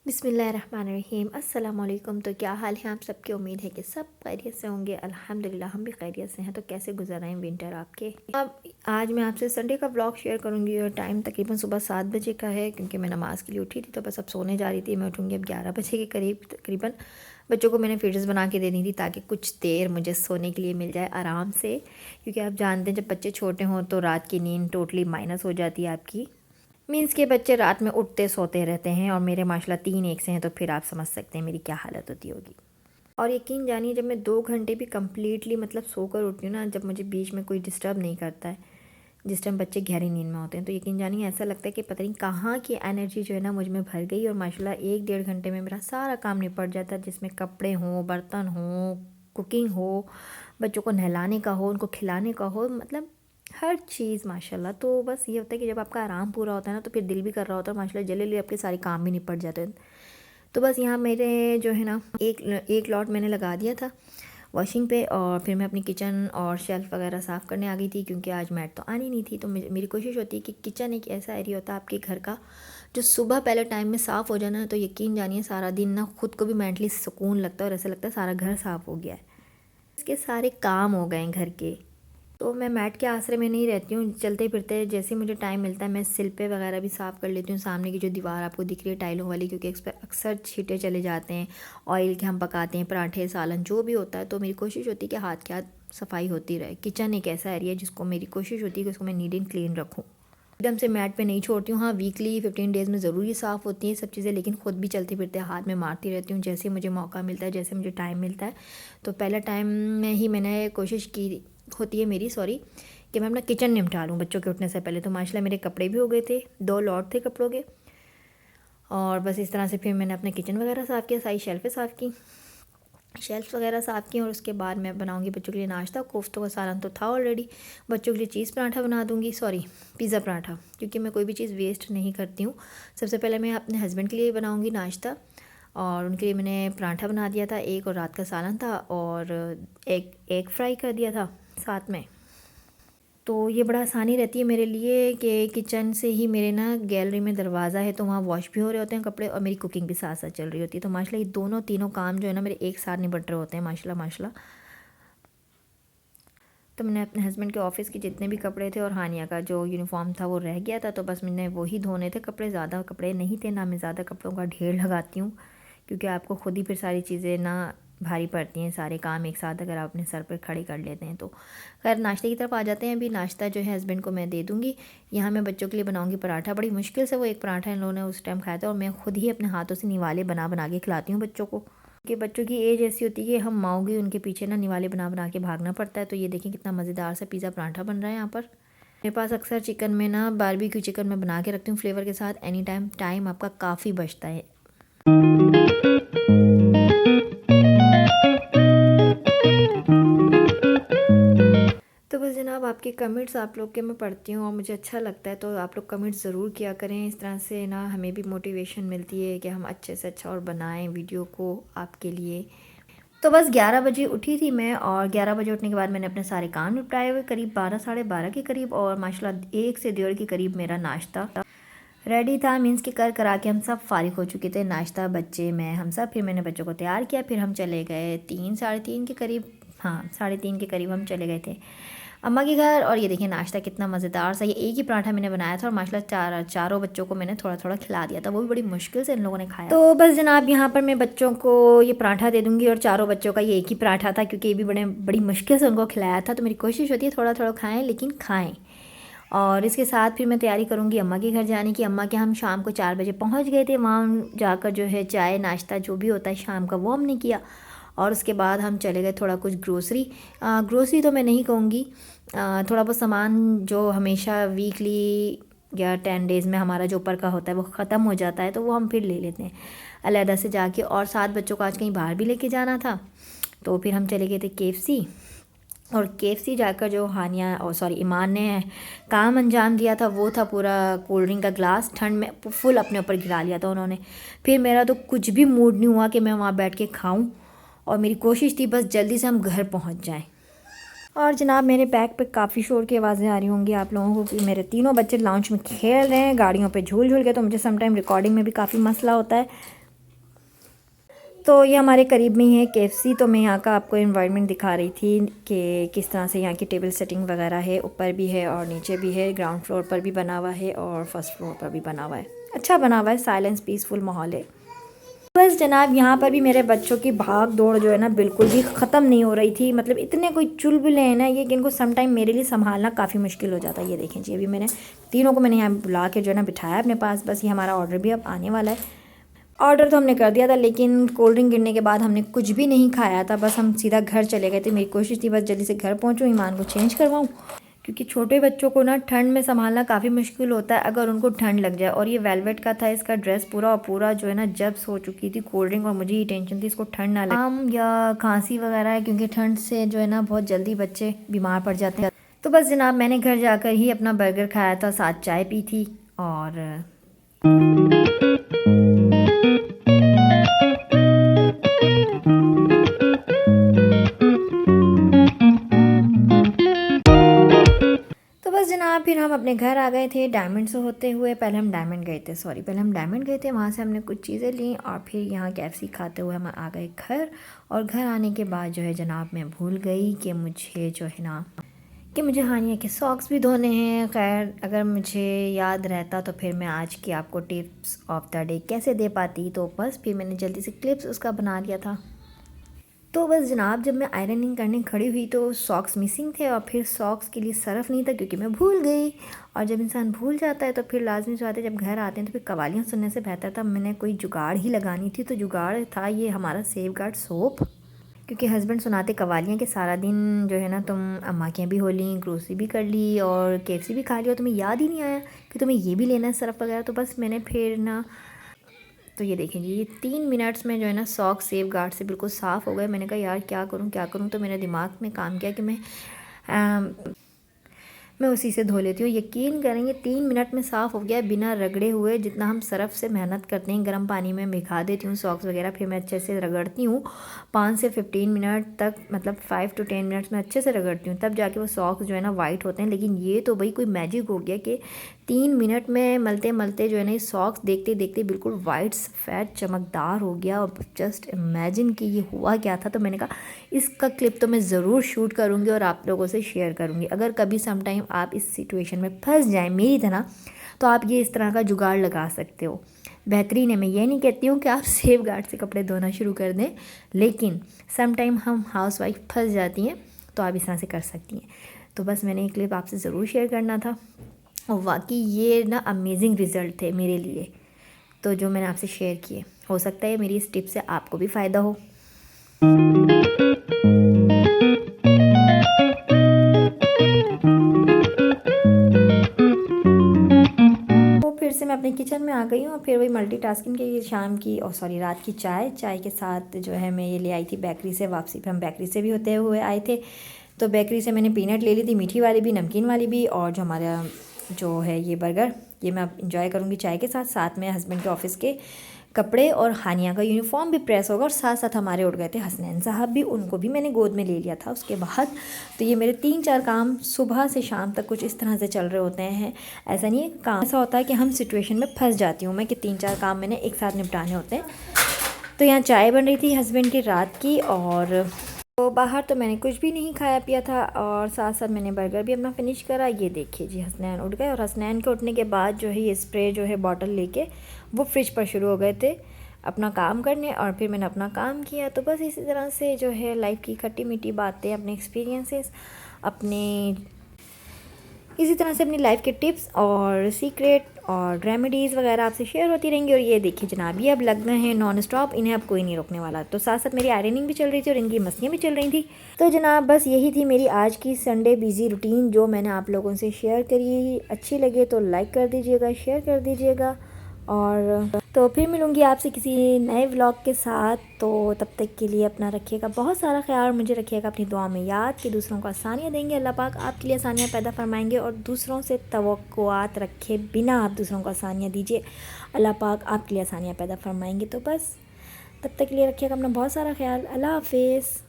बिस्मिल्लाहिर्रहमानिर्रहीम। अस्सलाम वालेकुम। तो क्या हाल है आप सबकी? उम्मीद है कि सब खैरियत से होंगे। अल्हम्दुलिल्लाह हम भी खैरियत से हैं। तो कैसे गुजर रहे हैं विंटर आपके? अब आज मैं आपसे संडे का व्लॉग शेयर करूंगी और टाइम तकरीबन सुबह 7 बजे का है, क्योंकि मैं नमाज़ के लिए उठी थी। तो बस अब सोने जा रही थी। मैं उठूँगी अब 11 बजे के करीब तकरीबन। बच्चों को मैंने फीडर्स बना के देनी थी ताकि कुछ देर मुझे सोने के लिए मिल जाए आराम से, क्योंकि आप जानते हैं जब बच्चे छोटे हों तो रात की नींद टोटली माइनस हो जाती है आपकी। मीन्स के बच्चे रात में उठते सोते रहते हैं और मेरे माशाल्लाह 3 एक से हैं, तो फिर आप समझ सकते हैं मेरी क्या हालत होती होगी। और यकीन जानिए, जब मैं 2 घंटे भी कम्प्लीटली मतलब सोकर उठती हूँ ना, जब मुझे बीच में कोई डिस्टर्ब नहीं करता है, जिस टाइम बच्चे गहरी नींद में होते हैं, तो यकीन जानिए ऐसा लगता है कि पता नहीं कहाँ की एनर्जी जो है ना मुझ में भर गई। और माशाल्लाह 1 डेढ़ घंटे में मेरा सारा काम निपट जाता है, जिसमें कपड़े हों, बर्तन हों, कुकिंग हो, बच्चों को नहलाने का हो, उनको खिलाने का हो, मतलब हर चीज़ माशाल्लाह। तो बस ये होता है कि जब आपका आराम पूरा होता है ना, तो फिर दिल भी कर रहा होता है माशाल्लाह जल्दी आपके सारे काम भी निपट जाते हैं। तो बस यहाँ मेरे जो है ना एक लॉट मैंने लगा दिया था वॉशिंग पे, और फिर मैं अपनी किचन और शेल्फ़ वगैरह साफ़ करने आ गई थी, क्योंकि आज मैट तो आनी नहीं थी। तो मेरी कोशिश होती है कि किचन एक ऐसा एरिया होता है आपके घर का जो सुबह पहले टाइम में साफ़ हो जाना, तो यकीन जानिए सारा दिन ना खुद को भी मेंटली सुकून लगता है और ऐसा लगता है सारा घर साफ़ हो गया है, इसके सारे काम हो गए हैं घर के। तो मैं मैट के आसरे में नहीं रहती हूँ, चलते फिरते जैसे मुझे टाइम मिलता है मैं सिल्पे वगैरह भी साफ़ कर लेती हूँ। सामने की जो दीवार आपको दिख रही है टाइलों वाली, क्योंकि इस पर अक्सर छींटे चले जाते हैं ऑयल के, हम पकाते हैं पराठे सालन जो भी होता है। तो मेरी कोशिश होती है कि हाथ के हाथ सफाई होती रहे। किचन एक ऐसा एरिया है जिसको मेरी कोशिश होती है कि उसको मैं नीट एंड क्लीन रखूँ, एकदम से मैट पे नहीं छोड़ती हूँ। हाँ, वीकली 15 डेज़ में ज़रूर ही साफ़ होती हैं सब चीज़ें, लेकिन ख़ुद भी चलते फिरते हाथ में मारती रहती हूँ जैसे मुझे मौका मिलता है, जैसे मुझे टाइम मिलता है। तो पहला टाइम में ही मैंने कोशिश की होती है मेरी, सॉरी, कि मैं अपना किचन निपटा लूँ बच्चों के उठने से पहले। तो माशाल्लाह मेरे कपड़े भी हो गए थे, 2 लॉट थे कपड़ों के। और बस इस तरह से फिर मैंने अपने किचन वगैरह साफ़ किया, सारी शेल्फ़ें साफ़ की, शेल्फ़ वगैरह साफ़ की। और उसके बाद मैं बनाऊंगी बच्चों के लिए नाश्ता। कोफ्तों का सालन तो था ऑलरेडी, बच्चों के लिए चीज़ पराठा बना दूंगी, सॉरी पिज़्ज़ा पराठा, क्योंकि मैं कोई भी चीज़ वेस्ट नहीं करती हूँ। सबसे पहले मैं अपने हस्बैंड के लिए बनाऊंगी नाश्ता, और उनके लिए मैंने पराठा बना दिया था एक, और रात का सालन था, और एग फ्राई कर दिया था साथ में। तो ये बड़ा आसानी रहती है मेरे लिए कि किचन से ही मेरे ना गैलरी में दरवाज़ा है, तो वहाँ वॉश भी हो रहे होते हैं कपड़े और मेरी कुकिंग भी साथ साथ चल रही होती है। तो माशाल्लाह ये दोनों तीनों काम जो है ना मेरे एक साथ निपट रहे होते हैं माशाल्लाह माशाल्लाह। तो मैंने अपने हस्बैंड के ऑफ़िस के जितने भी कपड़े थे और हानिया का जो यूनिफॉर्म था वो रह गया था, तो बस मैंने वही धोने थे कपड़े। ज़्यादा कपड़े नहीं थे, ना मैं ज़्यादा कपड़ों का ढेर लगाती हूँ, क्योंकि आपको ख़ुद ही फिर सारी चीज़ें ना भारी पड़ती हैं, सारे काम एक साथ अगर आप अपने सर पर खड़े कर लेते हैं तो। खैर नाश्ते की तरफ आ जाते हैं। अभी नाश्ता जो है हस्बैंड को मैं दे दूँगी। यहाँ मैं बच्चों के लिए बनाऊँगी पराठा। बड़ी मुश्किल से वो एक पराठा इन लोगों ने उस टाइम खाया था, और मैं खुद ही अपने हाथों से निवाले बना बना के खिलाती हूँ बच्चों को, कि बच्चों की एज ऐसी होती है कि हम माओगे उनके पीछे ना निवाले बना बना के भागना पड़ता है। तो ये देखें कितना मज़ेदार सा पिज़्ज़ा पराठा बन रहा है यहाँ पर। मेरे पास अक्सर चिकन में ना बारबेक्यू चिकन मैं बना के रखती हूँ फ्लेवर के साथ। एनी टाइम आपका काफ़ी बचता है। तो बस जनाब, आपके कमेंट्स आप लोग के मैं पढ़ती हूँ और मुझे अच्छा लगता है, तो आप लोग कमेंट्स ज़रूर किया करें। इस तरह से ना हमें भी मोटिवेशन मिलती है कि हम अच्छे से अच्छा और बनाएं वीडियो को आपके लिए। तो बस 11 बजे उठी थी मैं, और 11 बजे उठने के बाद मैंने अपने सारे काम निपटाए हुए करीब 12 साढ़े 12 के करीब, और माशाल्लाह 1 से 1:30 के करीब मेरा नाश्ता रेडी था। मीन्स कि कर करा के हम सब फारिग हो चुके थे, नाश्ता बच्चे मैं हम सब। फिर मैंने बच्चों को तैयार किया, फिर हम चले गए 3 साढ़े 3 के करीब, हाँ 3:30 के करीब हम चले गए थे अम्मा के घर। और ये देखिए नाश्ता कितना मज़ेदार सा, ये एक ही पराठा मैंने बनाया था और माशाल्लाह चारों बच्चों को मैंने थोड़ा थोड़ा खिला दिया था, वो भी बड़ी मुश्किल से इन लोगों ने खाया। तो बस जनाब यहाँ पर मैं बच्चों को ये पराठा दे दूँगी, और चारों बच्चों का ये एक ही पराठा था, क्योंकि ये भी बड़ी मुश्किल से उनको खिलाया था। तो मेरी कोशिश होती है थोड़ा थोड़ा खाएँ, लेकिन खाएँ। और इसके साथ फिर मैं तैयारी करूँगी अम्मा के घर जाने की। अम्मा के हम शाम को 4 बजे पहुँच गए थे। वहाँ जाकर जो है चाय नाश्ता जो भी होता है शाम का वो हमने किया, और उसके बाद हम चले गए थोड़ा कुछ ग्रोसरी तो मैं नहीं कहूँगी, थोड़ा बहुत सामान जो हमेशा वीकली या 10 डेज़ में हमारा जो ऊपर का होता है वो ख़त्म हो जाता है, तो वो हम फिर ले लेते हैं अलहदा से जाके। और 7 बच्चों को आज कहीं बाहर भी लेके जाना था, तो फिर हम चले गए थे KFC। और KFC जाकर जो हानिया और सॉरी ईमान ने काम अंजाम दिया था वो था पूरा कोल्ड ड्रिंक का ग्लास ठंड में फुल अपने ऊपर गिरा लिया था उन्होंने। फिर मेरा तो कुछ भी मूड नहीं हुआ कि मैं वहाँ बैठ के खाऊं, और मेरी कोशिश थी बस जल्दी से हम घर पहुँच जाएं। और जनाब मेरे बैग पे काफ़ी शोर की आवाज़ें आ रही होंगी आप लोगों को कि मेरे तीनों बच्चे लाउंज में खेल रहे हैं, गाड़ियों पे झूल झूल के, तो मुझे समटाइम रिकॉर्डिंग में भी काफ़ी मसला होता है। तो ये हमारे करीब में ही है KFC। तो मैं यहाँ का आपको इन्वायरमेंट दिखा रही थी कि किस तरह से यहाँ की टेबल सेटिंग वगैरह है, ऊपर भी है और नीचे भी है, ग्राउंड फ्लोर पर भी बना हुआ है और फर्स्ट फ्लोर पर भी बना हुआ है। अच्छा बना हुआ है, साइलेंस पीसफुल माहौल है। बस जनाब यहाँ पर भी मेरे बच्चों की भाग दौड़ जो है ना बिल्कुल भी ख़त्म नहीं हो रही थी। मतलब इतने कोई चुलबुले हैं ना ये कि इनको सम टाइम मेरे लिए संभालना काफ़ी मुश्किल हो जाता है। ये देखें जी, अभी मैंने तीनों को मैंने यहाँ बुला के जो है ना बिठाया अपने पास। बस ये हमारा ऑर्डर भी अब आने वाला है। ऑर्डर तो हमने कर दिया था, लेकिन कोल्ड ड्रिंक गिरने के बाद हमने कुछ भी नहीं खाया था। बस हम सीधा घर चले गए थे। मेरी कोशिश थी बस जल्दी से घर पहुँचूँ, ईमान को चेंज करवाऊँ, क्योंकि छोटे बच्चों को ना ठंड में संभालना काफ़ी मुश्किल होता है अगर उनको ठंड लग जाए। और ये वेलवेट का था इसका ड्रेस पूरा और पूरा जो है ना जब्स हो चुकी थी कोल्ड ड्रिंक, और मुझे ये टेंशन थी इसको ठंड ना लगे, आम या खांसी वगैरह है, क्योंकि ठंड से जो है ना बहुत जल्दी बच्चे बीमार पड़ जाते हैं। तो बस जनाब मैंने घर जाकर ही अपना बर्गर खाया था, साथ चाय पी थी। और जनाब फिर हम अपने घर आ गए थे डायमंड से होते हुए। पहले हम डायमंड गए थे, वहाँ से हमने कुछ चीज़ें ली और फिर यहाँ KFC खाते हुए हम आ गए घर। और घर आने के बाद जो है जनाब मैं भूल गई कि मुझे जो है ना कि मुझे हानिया के सॉक्स भी धोने हैं। खैर अगर मुझे याद रहता तो फिर मैं आज की आपको टिप्स ऑफ द डे कैसे दे पाती। तो बस फिर मैंने जल्दी से क्लिप्स उसका बना लिया था। तो बस जनाब जब मैं आयरनिंग करने खड़ी हुई तो सॉक्स मिसिंग थे, और फिर सॉक्स के लिए सरफ़ नहीं था क्योंकि मैं भूल गई। और जब इंसान भूल जाता है तो फिर लाजमी बात है जब घर आते हैं तो फिर कवालियाँ सुनने से बेहतर था मैंने कोई जुगाड़ ही लगानी थी। तो जुगाड़ था ये हमारा सेफगार्ड सोप, क्योंकि हस्बैंड सुनाते कवालियाँ कि सारा दिन जो है ना तुम अम्मा के यहाँ भी हो ली, ग्रोसरी भी कर ली और KFC भी खा लिया, और तुम्हें याद ही नहीं आया कि तुम्हें ये भी लेना है सरफ़ वगैरह। तो बस मैंने फिर ना तो ये देखें जी, ये 3 मिनट्स में जो है ना सॉक्स सेफगार्ड से बिल्कुल साफ़ हो गए। मैंने कहा यार क्या करूँ, तो मेरे दिमाग में काम किया कि मैं उसी से धो लेती हूँ। यकीन करेंगे 3 मिनट में साफ़ हो गया बिना रगड़े हुए। जितना हम सरफ़ से मेहनत करते हैं, गर्म पानी में भिगा देती हूँ सॉक्स वगैरह, फिर मैं अच्छे से रगड़ती हूँ 5 से 15 मिनट तक, मतलब 5 to 10 मिनट्स में अच्छे से रगड़ती हूँ, तब जाके वो सॉक्स जो है ना वाइट होते हैं। लेकिन ये तो भाई कोई मैजिक हो गया कि 3 मिनट में मलते मलते जो है ना ये सॉक्स देखते देखते बिल्कुल वाइट सफ़ेद चमकदार हो गया। और जस्ट इमेजिन कि ये हुआ क्या था। तो मैंने कहा इसका क्लिप तो मैं ज़रूर शूट करूँगी और आप लोगों से शेयर करूँगी। अगर कभी सम टाइम आप इस सिचुएशन में फंस जाएं मेरी तरह, तो आप ये इस तरह का जुगाड़ लगा सकते हो। बेहतरीन है। मैं ये नहीं कहती हूँ कि आप सेफगार्ड से कपड़े धोना शुरू कर दें, लेकिन सम टाइम हम हाउस वाइफ फंस जाती हैं तो आप इस तरह से कर सकती हैं। तो बस मैंने ये क्लिप आपसे ज़रूर शेयर करना था, और वाकई ये ना अमेजिंग रिज़ल्ट थे मेरे लिए, तो जो मैंने आपसे शेयर किए। हो सकता है मेरी इस टिप से आपको भी फ़ायदा हो। फिर से मैं अपने किचन में आ गई हूँ, फिर वही मल्टीटास्किंग की शाम की रात की चाय के साथ जो है मैं ये ले आई थी बेकरी से। वापसी पे हम बेकरी से भी होते हुए आए थे, तो बेकरी से मैंने पीनट ले ली थी, मीठी वाली भी नमकीन वाली भी, और जो हमारा जो है ये बर्गर, ये मैं अब इंजॉय करूँगी चाय के साथ। साथ में हस्बैंड के ऑफिस के कपड़े और हानिया का यूनिफॉर्म भी प्रेस होगा, और साथ साथ हमारे उठ गए थे हसनैन साहब भी, उनको भी मैंने गोद में ले लिया था उसके बाद। तो ये मेरे 3-4 काम सुबह से शाम तक कुछ इस तरह से चल रहे होते हैं। ऐसा नहीं है काम ऐसा होता है कि हम सिचुएशन में फंस जाती हूँ मैं कि 3-4 काम मैंने एक साथ निपटाने होते हैं। तो यहाँ चाय बन रही थी हस्बैंड की रात की, और तो बाहर तो मैंने कुछ भी नहीं खाया पिया था, और साथ साथ मैंने बर्गर भी अपना फिनिश करा। ये देखिए जी, हसनैन उठ गए, और हसनैन के उठने के बाद जो है ये स्प्रे जो है बॉटल लेके वो फ्रिज पर शुरू हो गए थे अपना काम करने, और फिर मैंने अपना काम किया। तो बस इसी तरह से जो है लाइफ की खट्टी मीठी बातें, अपने एक्सपीरियंसेस, इसी तरह से अपनी लाइफ के टिप्स और सीक्रेट और रेमेडीज़ वगैरह आपसे शेयर होती रहेंगी। और ये देखिए जनाब, ये अब लग गए हैं नॉन स्टॉप, इन्हें अब कोई नहीं रोकने वाला। तो साथ साथ मेरी आयरनिंग भी चल रही थी और इनकी मस्तियाँ भी चल रही थी। तो जनाब बस यही थी मेरी आज की संडे बिजी रूटीन जो मैंने आप लोगों से शेयर करी। अच्छी लगे तो लाइक कर दीजिएगा, शेयर कर दीजिएगा, और तो फिर मिलूँगी आपसे किसी नए व्लॉग के साथ। तो तब तक के लिए अपना रखिएगा बहुत सारा ख्याल, मुझे रखिएगा अपनी दुआ में याद कि दूसरों को आसानियाँ देंगे अल्लाह पाक, आपके लिए आसानियाँ पैदा फरमाएंगे, और दूसरों से तवक्कुआत रखे बिना आप दूसरों को आसानियाँ दीजिए, अल्लाह पाक आपके लिए आसानियाँ पैदा फरमाएंगे। तो बस तब तक के लिए रखिएगा अपना बहुत सारा ख्याल। अल्लाह हाफिज़।